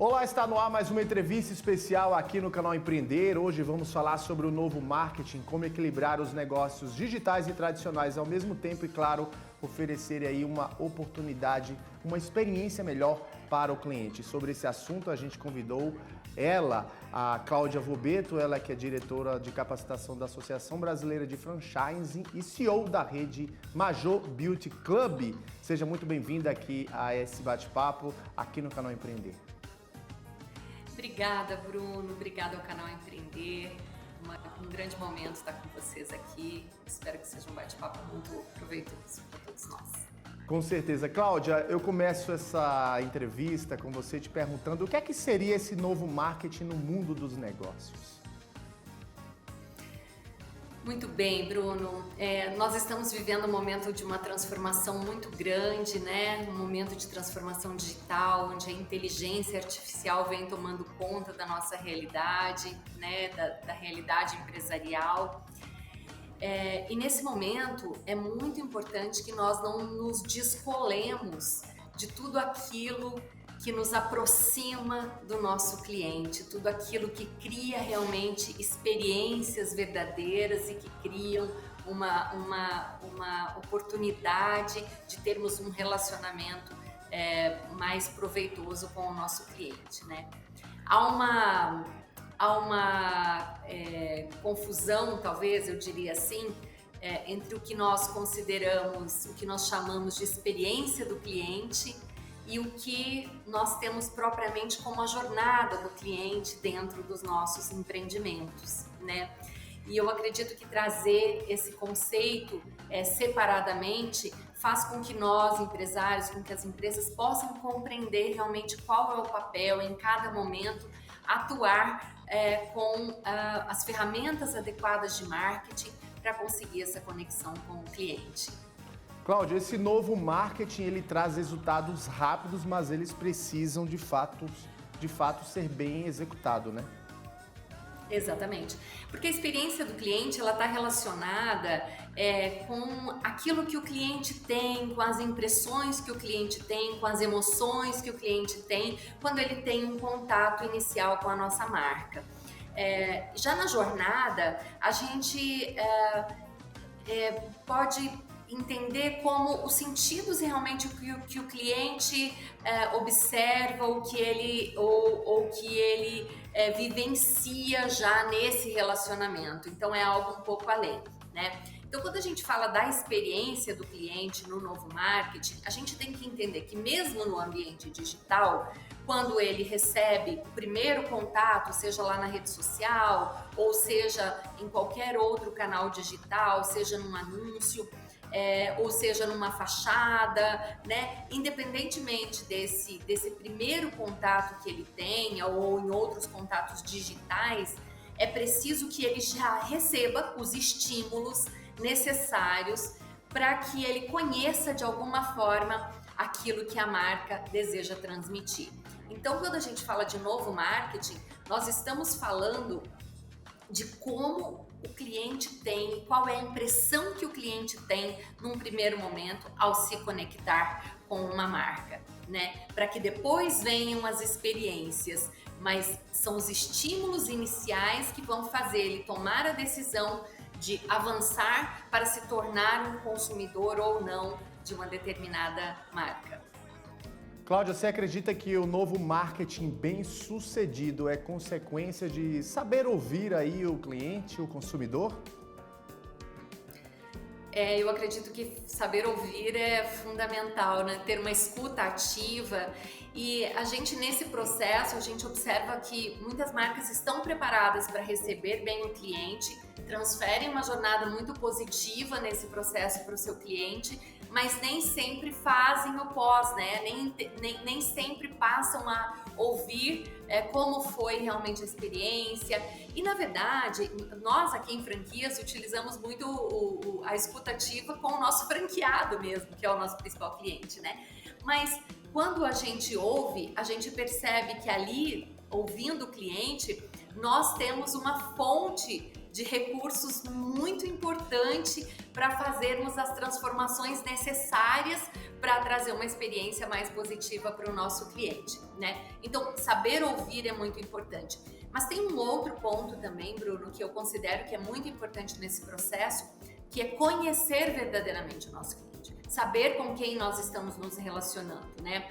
Olá, está no ar mais uma entrevista especial aqui no canal Empreender. Hoje vamos falar sobre o novo marketing, como equilibrar os negócios digitais e tradicionais ao mesmo tempo e, claro, oferecer aí uma oportunidade, uma experiência melhor para o cliente. Sobre esse assunto a gente convidou ela, a Cláudia Vobeto, ela que é diretora de capacitação da Associação Brasileira de Franchising e CEO da rede Major Beauty Club. Seja muito bem-vinda aqui a esse bate-papo aqui no canal Empreender. Obrigada, Bruno. Obrigada ao canal Empreender. Um grande momento estar com vocês aqui. Espero que seja um bate-papo muito proveitoso para todos nós. Com certeza. Cláudia, eu começo essa entrevista com você te perguntando o que é que seria esse novo marketing no mundo dos negócios? Muito bem, Bruno. Nós estamos vivendo um momento de uma transformação muito grande, né? Um momento de transformação digital, onde a inteligência artificial vem tomando conta da nossa realidade, né? Da realidade empresarial. E nesse momento é muito importante que nós não nos descolemos de tudo aquilo que nos aproxima do nosso cliente, tudo aquilo que cria realmente experiências verdadeiras e que criam uma oportunidade de termos um relacionamento mais proveitoso com o nosso cliente, né? Há uma confusão, talvez, eu diria assim, entre o que nós consideramos, o que nós chamamos de experiência do cliente e o que nós temos propriamente como a jornada do cliente dentro dos nossos empreendimentos, né? E eu acredito que trazer esse conceito separadamente faz com que nós, empresários, com que as empresas possam compreender realmente qual é o papel em cada momento, atuar com as ferramentas adequadas de marketing para conseguir essa conexão com o cliente. Cláudia, esse novo marketing ele traz resultados rápidos, mas eles precisam de fato ser bem executado, né? Exatamente, porque a experiência do cliente ela está relacionada com aquilo que o cliente tem, com as impressões que o cliente tem, com as emoções que o cliente tem quando ele tem um contato inicial com a nossa marca. Já na jornada, a gente pode entender como os sentidos realmente que o cliente observa, ou que ele vivencia já nesse relacionamento. Então é algo um pouco além, né? Então, quando a gente fala da experiência do cliente no novo marketing, a gente tem que entender que mesmo no ambiente digital, quando ele recebe o primeiro contato, seja lá na rede social, ou seja em qualquer outro canal digital, seja num anúncio, ou seja numa fachada, né? Independentemente desse primeiro contato que ele tenha ou em outros contatos digitais, é preciso que ele já receba os estímulos necessários para que ele conheça de alguma forma aquilo que a marca deseja transmitir. Então, quando a gente fala de novo marketing, nós estamos falando de como o cliente tem, qual é a impressão que o cliente tem num primeiro momento ao se conectar com uma marca, né? Para que depois venham as experiências, mas são os estímulos iniciais que vão fazer ele tomar a decisão de avançar para se tornar um consumidor ou não de uma determinada marca. Cláudia, você acredita que o novo marketing bem sucedido é consequência de saber ouvir aí o cliente, o consumidor? Eu acredito que saber ouvir é fundamental, né? Ter uma escuta ativa, e a gente nesse processo, a gente observa que muitas marcas estão preparadas para receber bem o cliente, transferem uma jornada muito positiva nesse processo para o seu cliente, mas nem sempre fazem o pós, né? Nem sempre passam a ouvir como foi realmente a experiência. E na verdade, nós aqui em franquias utilizamos muito a escutativa com o nosso franqueado mesmo, que é o nosso principal cliente, né? Mas quando a gente ouve, a gente percebe que ali, ouvindo o cliente, nós temos uma fonte de recursos muito importante para fazermos as transformações necessárias para trazer uma experiência mais positiva para o nosso cliente, né? Então, saber ouvir é muito importante. Mas tem um outro ponto também, Bruno, que eu considero que é muito importante nesse processo, que é conhecer verdadeiramente o nosso cliente, saber com quem nós estamos nos relacionando, né?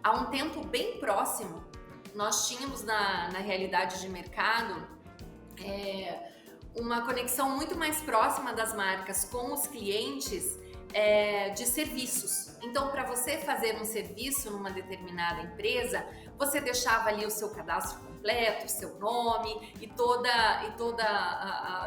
Há um tempo bem próximo, nós tínhamos na realidade de mercado uma conexão muito mais próxima das marcas com os clientes de serviços. Então, para você fazer um serviço numa determinada empresa, você deixava ali o seu cadastro completo, o seu nome e toda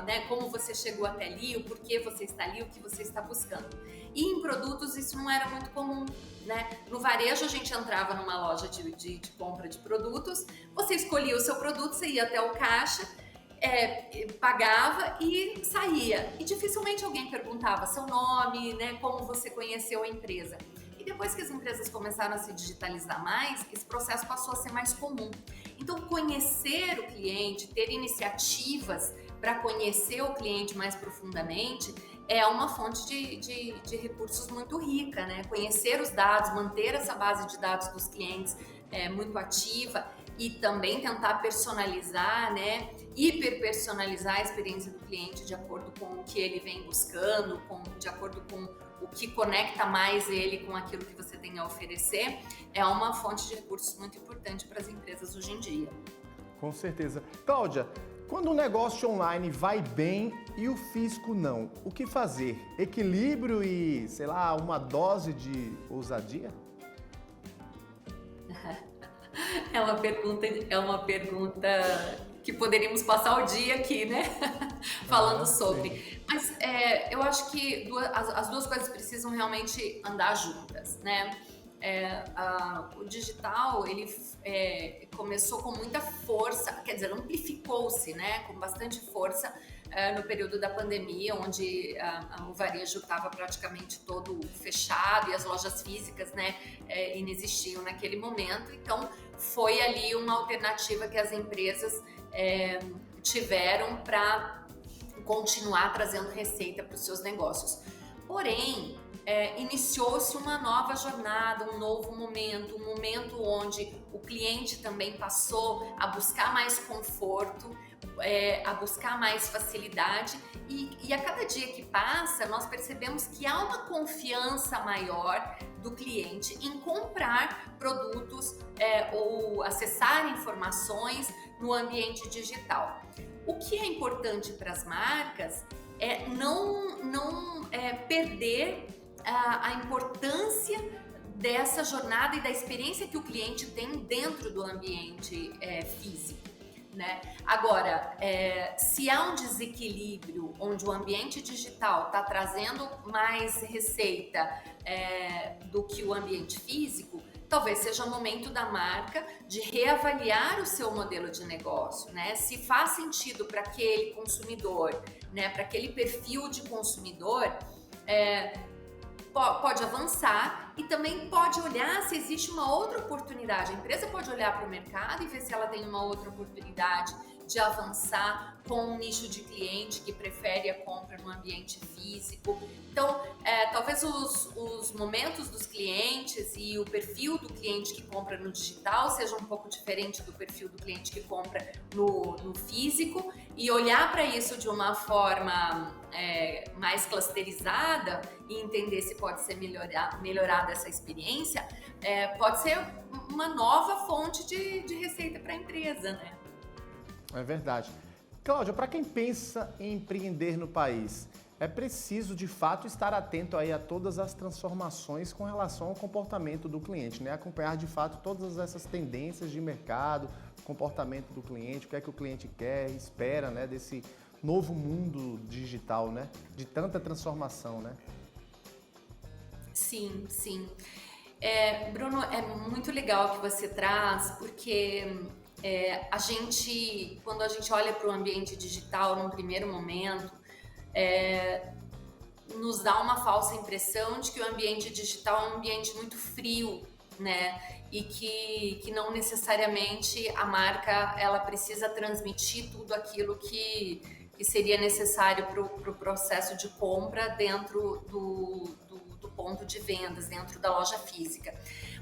né, como você chegou até ali, o porquê você está ali, o que você está buscando. E em produtos isso não era muito comum, né? No varejo a gente entrava numa loja de compra de produtos, você escolhia o seu produto, você ia até o caixa, pagava e saía. E dificilmente alguém perguntava seu nome, né, como você conheceu a empresa. E depois que as empresas começaram a se digitalizar mais, esse processo passou a ser mais comum. Então, conhecer o cliente, ter iniciativas para conhecer o cliente mais profundamente é uma fonte de recursos muito rica, né? Conhecer os dados, manter essa base de dados dos clientes muito ativa e também tentar personalizar, né? Hiperpersonalizar a experiência do cliente de acordo com o que ele vem buscando, de acordo com o que conecta mais ele com aquilo que você tem a oferecer, é uma fonte de recursos muito importante para as empresas hoje em dia. Com certeza. Cláudia, quando o negócio online vai bem e o físico não, o que fazer? Equilíbrio e, sei lá, uma dose de ousadia? É uma pergunta que poderíamos passar o dia aqui, né? Falando sobre. Sim. Mas eu acho que as duas coisas precisam realmente andar juntas, né? O digital, ele começou com muita força, quer dizer, amplificou-se, né? Com bastante força no período da pandemia, onde o varejo estava praticamente todo fechado e as lojas físicas, né, inexistiam naquele momento. Então, foi ali uma alternativa que as empresas tiveram para continuar trazendo receita para os seus negócios. Porém, iniciou-se uma nova jornada, um novo momento, um momento onde o cliente também passou a buscar mais conforto, a buscar mais facilidade e a cada dia que passa nós percebemos que há uma confiança maior do cliente em comprar produtos ou acessar informações no ambiente digital. O que é importante para as marcas é não perder a importância dessa jornada e da experiência que o cliente tem dentro do ambiente físico, né? Agora, se há um desequilíbrio onde o ambiente digital está trazendo mais receita do que o ambiente físico, talvez seja o momento da marca de reavaliar o seu modelo de negócio, né? Se faz sentido para aquele consumidor, né? Para aquele perfil de consumidor, pode avançar e também pode olhar se existe uma outra oportunidade. A empresa pode olhar para o mercado e ver se ela tem uma outra oportunidade de avançar com um nicho de cliente que prefere a compra no ambiente físico. Então, talvez os momentos dos clientes e o perfil do cliente que compra no digital seja um pouco diferente do perfil do cliente que compra no físico, e olhar para isso de uma forma mais clusterizada e entender se pode ser melhorada essa experiência, pode ser uma nova fonte de receita para a empresa, né? É verdade. Cláudia, para quem pensa em empreender no país, é preciso de fato estar atento aí a todas as transformações com relação ao comportamento do cliente, né? Acompanhar de fato todas essas tendências de mercado, comportamento do cliente, o que é que o cliente quer, espera, né, desse novo mundo digital, né? De tanta transformação, né? Sim, sim. Bruno, é muito legal que você traz, porque quando a gente olha para o ambiente digital num primeiro momento, nos dá uma falsa impressão de que o ambiente digital é um ambiente muito frio, né? E que não necessariamente a marca ela precisa transmitir tudo aquilo que seria necessário para o processo de compra dentro do ponto de vendas, dentro da loja física.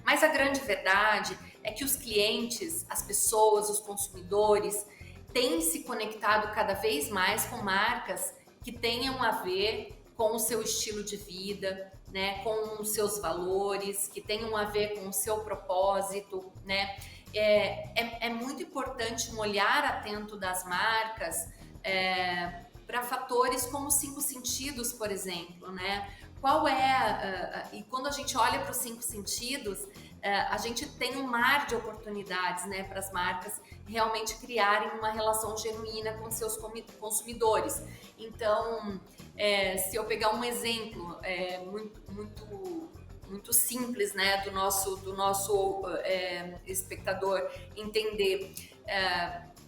Mas a grande verdade é que os clientes, as pessoas, os consumidores têm se conectado cada vez mais com marcas que tenham a ver com o seu estilo de vida, né, com os seus valores, que tenham a ver com o seu propósito, né? É muito importante um olhar atento das marcas para fatores como os 5 sentidos, por exemplo, né? E quando a gente olha para os 5 sentidos, a gente tem um mar de oportunidades, né, para as marcas realmente criarem uma relação genuína com seus consumidores. Então, se eu pegar um exemplo muito simples, né, do nosso espectador entender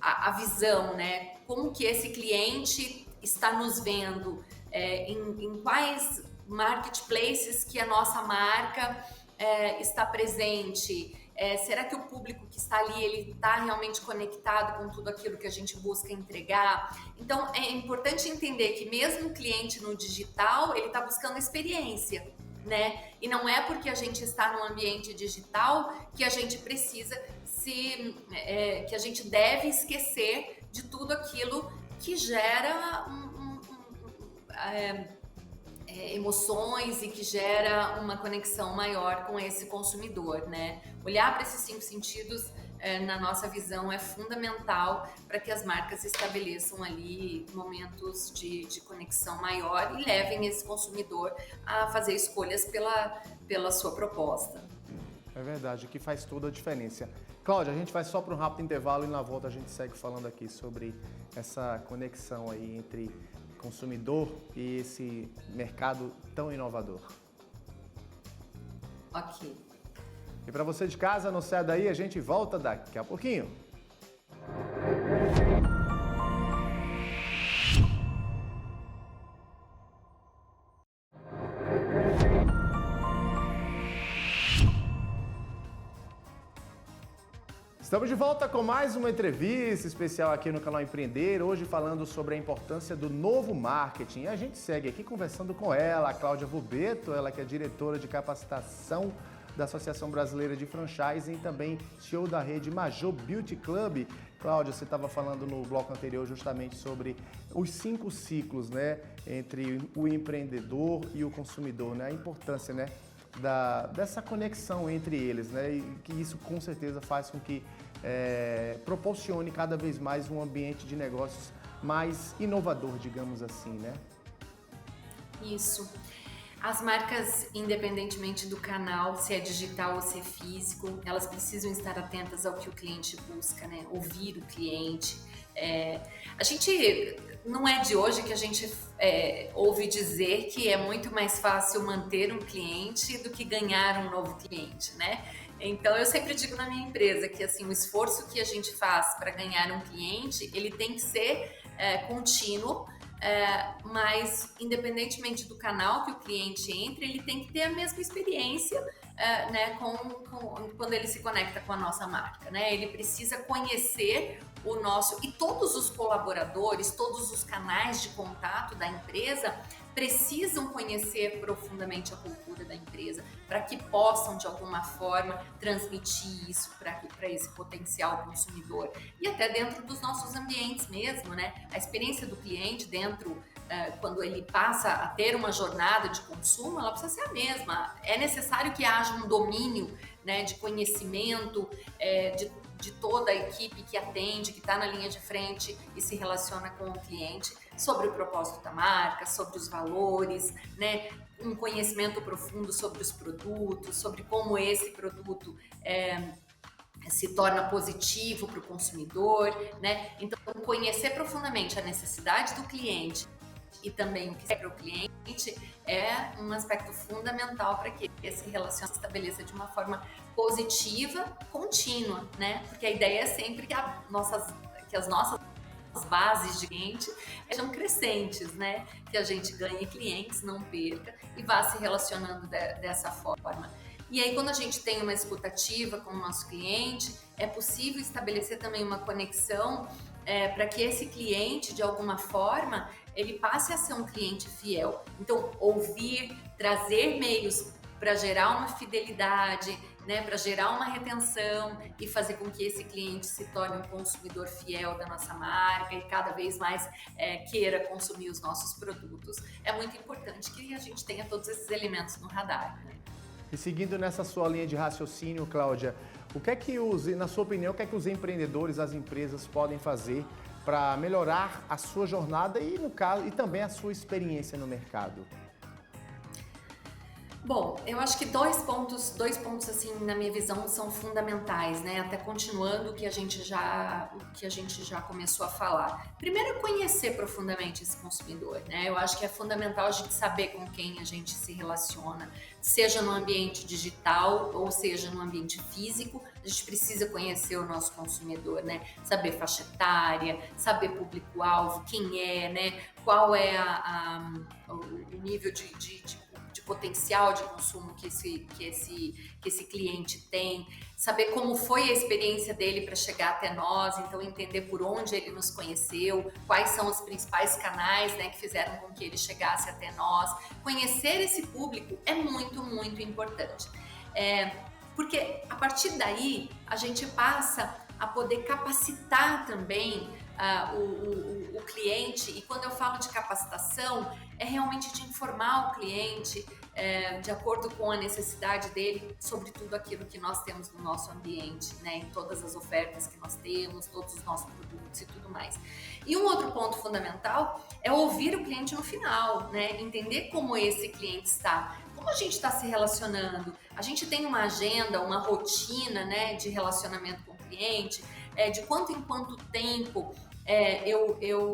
a visão, né, como que esse cliente está nos vendo, em quais marketplaces que a nossa marca está presente. Será que o público que está ali, ele está realmente conectado com tudo aquilo que a gente busca entregar? Então, é importante entender que mesmo o cliente no digital, ele está buscando experiência, né? E não é porque a gente está no ambiente digital que a gente precisa que a gente deve esquecer de tudo aquilo que gera emoções e que gera uma conexão maior com esse consumidor, né? Olhar para esses 5 sentidos, na nossa visão, é fundamental para que as marcas estabeleçam ali momentos de conexão maior e levem esse consumidor a fazer escolhas pela sua proposta. É verdade, que faz toda a diferença. Cláudia, a gente vai só para um rápido intervalo e na volta a gente segue falando aqui sobre essa conexão aí entre consumidor e esse mercado tão inovador. Ok. E para você de casa, não saia daí, a gente volta daqui a pouquinho. Estamos de volta com mais uma entrevista especial aqui no canal Empreender, hoje falando sobre a importância do novo marketing. E a gente segue aqui conversando com ela, a Cláudia Vubeto, ela que é diretora de capacitação da Associação Brasileira de Franchising e também CEO da rede Major Beauty Club. Cláudia, você estava falando no bloco anterior justamente sobre os 5 ciclos, né, entre o empreendedor e o consumidor, né, a importância, né, dessa conexão entre eles, né, e que isso com certeza faz com que proporcione cada vez mais um ambiente de negócios mais inovador, digamos assim, né? Isso. As marcas, independentemente do canal, se é digital ou se é físico, elas precisam estar atentas ao que o cliente busca, né? Ouvir o cliente. A gente, não é de hoje que a gente ouve dizer que é muito mais fácil manter um cliente do que ganhar um novo cliente, né? Então, eu sempre digo na minha empresa que assim, o esforço que a gente faz para ganhar um cliente, ele tem que ser contínuo, mas independentemente do canal que o cliente entre, ele tem que ter a mesma experiência, né, quando ele se conecta com a nossa marca, né? Ele precisa conhecer o nosso, e todos os colaboradores, todos os canais de contato da empresa precisam conhecer profundamente a cultura da empresa para que possam, de alguma forma, transmitir isso para esse potencial consumidor. E até dentro dos nossos ambientes mesmo, né? A experiência do cliente dentro, quando ele passa a ter uma jornada de consumo, ela precisa ser a mesma. É necessário que haja um domínio, né, de conhecimento, de toda a equipe que atende, que está na linha de frente e se relaciona com o cliente, sobre o propósito da marca, sobre os valores, né? Um conhecimento profundo sobre os produtos, sobre como esse produto se torna positivo para o consumidor, né? Então, conhecer profundamente a necessidade do cliente e também o que é para o cliente é um aspecto fundamental para que esse relacionamento se estabeleça de uma forma positiva, contínua, né? Porque a ideia é sempre que as nossas bases de cliente sejam crescentes, né? Que a gente ganhe clientes, não perca, e vá se relacionando dessa forma. E aí, quando a gente tem uma escuta ativa com o nosso cliente, é possível estabelecer também uma conexão para que esse cliente, de alguma forma, ele passe a ser um cliente fiel. Então, ouvir, trazer meios para gerar uma fidelidade, né, para gerar uma retenção e fazer com que esse cliente se torne um consumidor fiel da nossa marca e cada vez mais queira consumir os nossos produtos. É muito importante que a gente tenha todos esses elementos no radar, né? E seguindo nessa sua linha de raciocínio, Cláudia, na sua opinião, o que é que os empreendedores, as empresas podem fazer para melhorar a sua jornada e também a sua experiência no mercado? Bom, eu acho que dois pontos assim, na minha visão, são fundamentais, né? Até continuando o que a gente já começou a falar. Primeiro, conhecer profundamente esse consumidor, né? Eu acho que é fundamental a gente saber com quem a gente se relaciona, seja no ambiente digital ou seja no ambiente físico. A gente precisa conhecer o nosso consumidor, né? Saber faixa etária, saber público-alvo, quem é, né? Qual é o nível de potencial de consumo que esse cliente tem, saber como foi a experiência dele para chegar até nós, então entender por onde ele nos conheceu, quais são os principais canais, né, que fizeram com que ele chegasse até nós. Conhecer esse público é muito, muito importante. Porque a partir daí a gente passa a poder capacitar também o cliente, e quando eu falo de capacitação, é realmente de informar o cliente de acordo com a necessidade dele sobre tudo aquilo que nós temos no nosso ambiente, né, em todas as ofertas que nós temos, todos os nossos produtos e tudo mais. E um outro ponto fundamental é ouvir o cliente no final, né, entender como esse cliente está, como a gente está se relacionando. A gente tem uma agenda, uma rotina, né, de relacionamento com o cliente, de quanto em quanto tempo eu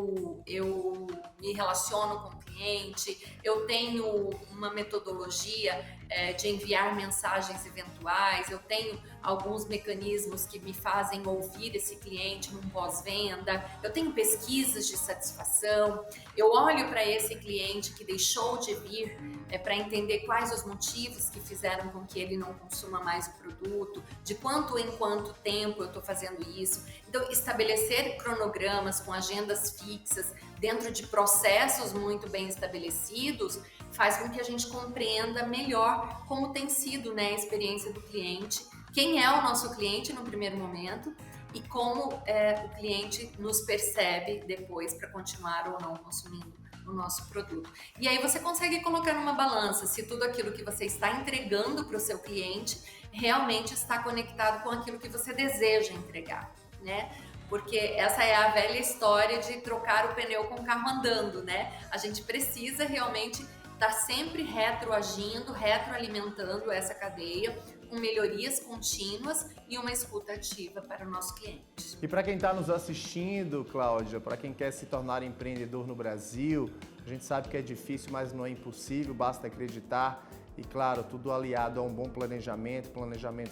me relaciono com o cliente, eu tenho uma metodologia de enviar mensagens eventuais, eu tenho alguns mecanismos que me fazem ouvir esse cliente num pós-venda, eu tenho pesquisas de satisfação, eu olho para esse cliente que deixou de vir para entender quais os motivos que fizeram com que ele não consuma mais o produto, de quanto em quanto tempo eu estou fazendo isso. Então, estabelecer cronogramas com agendas fixas dentro de processos muito bem estabelecidos faz com que a gente compreenda melhor como tem sido, né, a experiência do cliente, quem é o nosso cliente no primeiro momento e como o cliente nos percebe depois para continuar ou não consumindo o nosso produto. E aí você consegue colocar numa balança se tudo aquilo que você está entregando para o seu cliente realmente está conectado com aquilo que você deseja entregar, né? Porque essa é a velha história de trocar o pneu com o carro andando, né? A gente precisa realmente estar sempre retroagindo, retroalimentando essa cadeia com melhorias contínuas e uma escuta ativa para o nosso cliente. E para quem está nos assistindo, Cláudia, para quem quer se tornar empreendedor no Brasil, a gente sabe que é difícil, mas não é impossível, basta acreditar. E claro, tudo aliado a um bom planejamento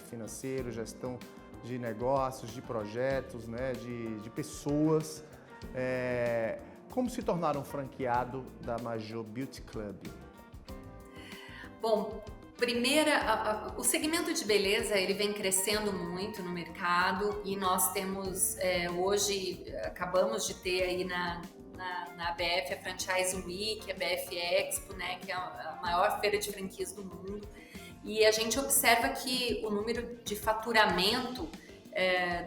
financeiro, gestão de negócios, de projetos, né, de pessoas. Como se tornar um franqueado da Major Beauty Club? Bom, o segmento de beleza ele vem crescendo muito no mercado e nós temos hoje, acabamos de ter aí na ABF a Franchise Week, a BF Expo, né, que é a maior feira de franquias do mundo. E a gente observa que o número de faturamento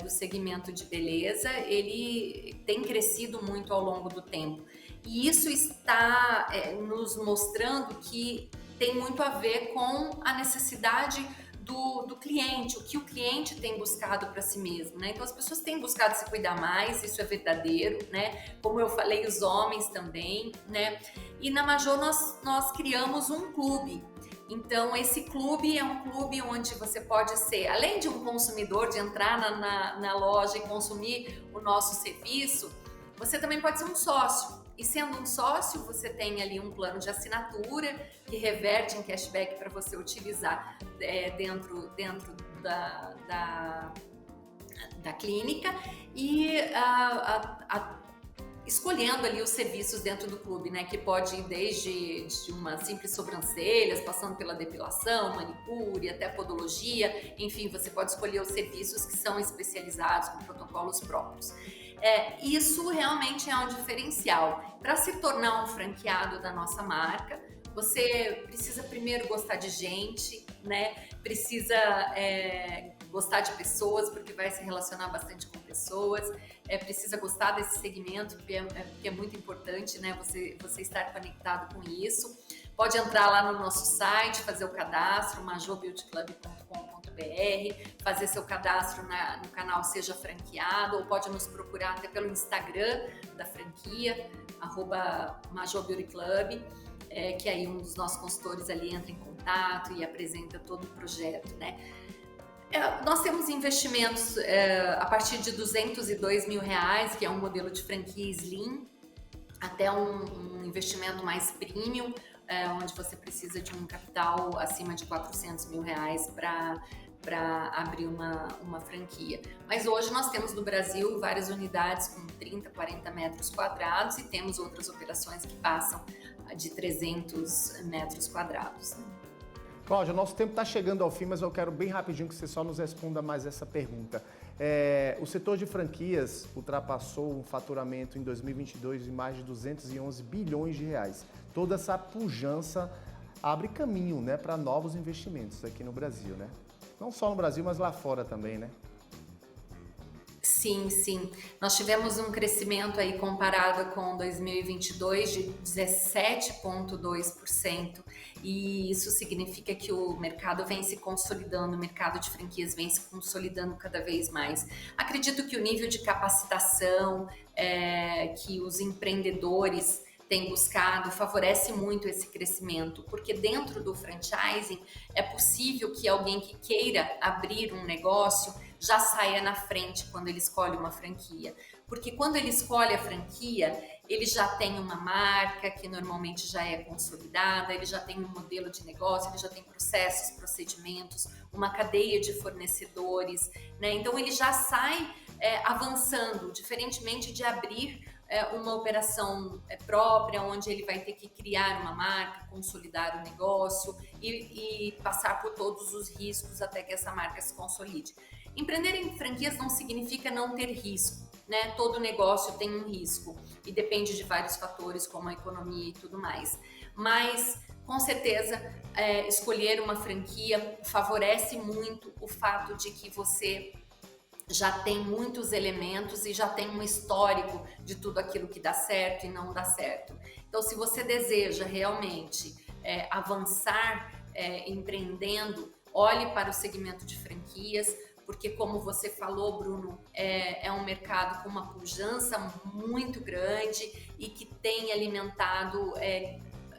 do segmento de beleza, ele tem crescido muito ao longo do tempo. E isso está nos mostrando que tem muito a ver com a necessidade do cliente, o que o cliente tem buscado para si mesmo, né? Então as pessoas têm buscado se cuidar mais, isso é verdadeiro, né? Como eu falei, os homens também, né? E na Major nós criamos um clube. Então esse clube é um clube onde você pode ser, além de um consumidor, de entrar na loja e consumir o nosso serviço, você também pode ser um sócio. E sendo um sócio, você tem ali um plano de assinatura que reverte em cashback para você utilizar dentro da clínica e escolhendo ali os serviços dentro do clube, né? Que pode ir desde uma simples sobrancelhas, passando pela depilação, manicure, até podologia, enfim, você pode escolher os serviços que são especializados com protocolos próprios. Isso realmente é um diferencial. Para se tornar um franqueado da nossa marca, você precisa primeiro gostar de gente, né? Precisa gostar de pessoas, porque vai se relacionar bastante com pessoas. Precisa gostar desse segmento, porque é muito importante, né? Você estar conectado com isso. Pode entrar lá no nosso site, fazer o cadastro, majorbeautyclub.com.br, fazer seu cadastro no canal Seja Franqueado, ou pode nos procurar até pelo Instagram da franquia, @majorbeautyclub, que aí um dos nossos consultores ali entra em contato e apresenta todo o projeto, né? Nós temos investimentos a partir de R$202 mil, que é um modelo de franquia Slim, até um investimento mais premium, onde você precisa de um capital acima de R$400 mil para abrir uma franquia. Mas hoje nós temos no Brasil várias unidades com 30, 40 metros quadrados e temos outras operações que passam de 300 metros quadrados. Cláudia, nosso tempo está chegando ao fim, mas eu quero bem rapidinho que você só nos responda mais essa pergunta. O setor de franquias ultrapassou um faturamento em 2022 de mais de 211 bilhões de reais. Toda essa pujança abre caminho, né, para novos investimentos aqui no Brasil, né? Não só no Brasil, mas lá fora também, né? Sim, sim. Nós tivemos um crescimento aí comparado com 2022 de 17,2%, e isso significa que o mercado vem se consolidando, o mercado de franquias vem se consolidando cada vez mais. Acredito que o nível de capacitação que os empreendedores tem buscado favorece muito esse crescimento, porque dentro do franchising é possível que alguém que queira abrir um negócio já saia na frente quando ele escolhe uma franquia, porque quando ele escolhe a franquia, ele já tem uma marca que normalmente já é consolidada, ele já tem um modelo de negócio, ele já tem processos, procedimentos, uma cadeia de fornecedores, né? Então ele já sai avançando, diferentemente de abrir uma operação própria, onde ele vai ter que criar uma marca, consolidar o negócio e passar por todos os riscos até que essa marca se consolide. Empreender em franquias não significa não ter risco, né? Todo negócio tem um risco e depende de vários fatores, como a economia e tudo mais. Mas, com certeza, escolher uma franquia favorece muito o fato de que você já tem muitos elementos e já tem um histórico de tudo aquilo que dá certo e não dá certo. Então, se você deseja realmente avançar empreendendo, olhe para o segmento de franquias, porque como você falou, Bruno, é um mercado com uma pujança muito grande e que tem alimentado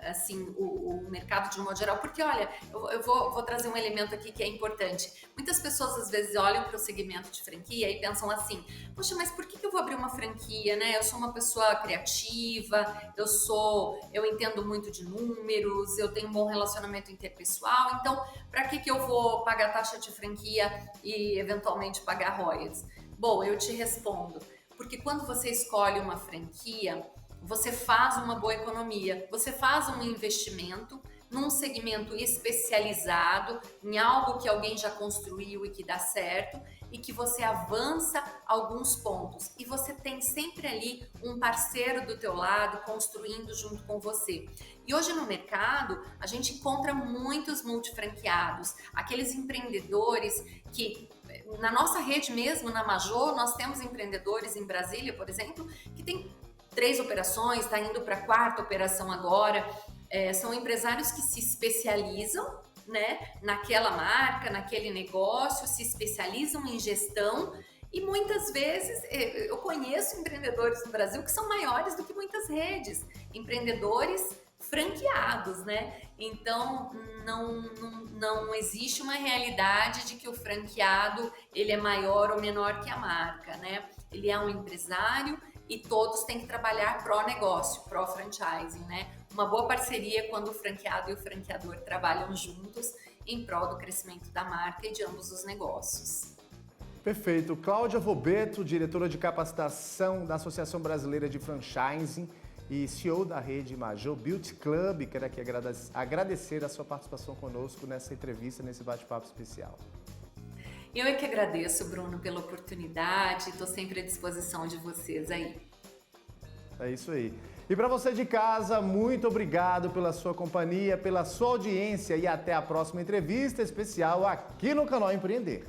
assim, o mercado de um modo geral, porque olha, eu vou trazer um elemento aqui que é importante. Muitas pessoas às vezes olham para o segmento de franquia e pensam assim: poxa, mas por que eu vou abrir uma franquia, né? Eu sou uma pessoa criativa, eu entendo muito de números, eu tenho um bom relacionamento interpessoal, então para que eu vou pagar taxa de franquia e eventualmente pagar royalties? Bom, eu te respondo, porque quando você escolhe uma franquia, você faz uma boa economia, você faz um investimento num segmento especializado, em algo que alguém já construiu e que dá certo, e que você avança alguns pontos. E você tem sempre ali um parceiro do teu lado, construindo junto com você. E hoje no mercado, a gente encontra muitos multifranqueados, aqueles empreendedores que... Na nossa rede mesmo, na Major, nós temos empreendedores em Brasília, por exemplo, que tem 3 operações, está indo para a 4ª operação agora. São empresários que se especializam, né, naquela marca, naquele negócio, se especializam em gestão e muitas vezes eu conheço empreendedores no Brasil que são maiores do que muitas redes, empreendedores franqueados, né? Então não existe uma realidade de que o franqueado ele é maior ou menor que a marca, né? Ele é um empresário e todos têm que trabalhar pró-negócio, pró-franchising, né? Uma boa parceria quando o franqueado e o franqueador trabalham juntos em prol do crescimento da marca e de ambos os negócios. Perfeito. Cláudia Vobeto, diretora de capacitação da Associação Brasileira de Franchising e CEO da rede Major Beauty Club, quero aqui agradecer a sua participação conosco nessa entrevista, nesse bate-papo especial. Eu é que agradeço, Bruno, pela oportunidade. Estou sempre à disposição de vocês aí. É isso aí. E para você de casa, muito obrigado pela sua companhia, pela sua audiência e até a próxima entrevista especial aqui no Canal Empreender.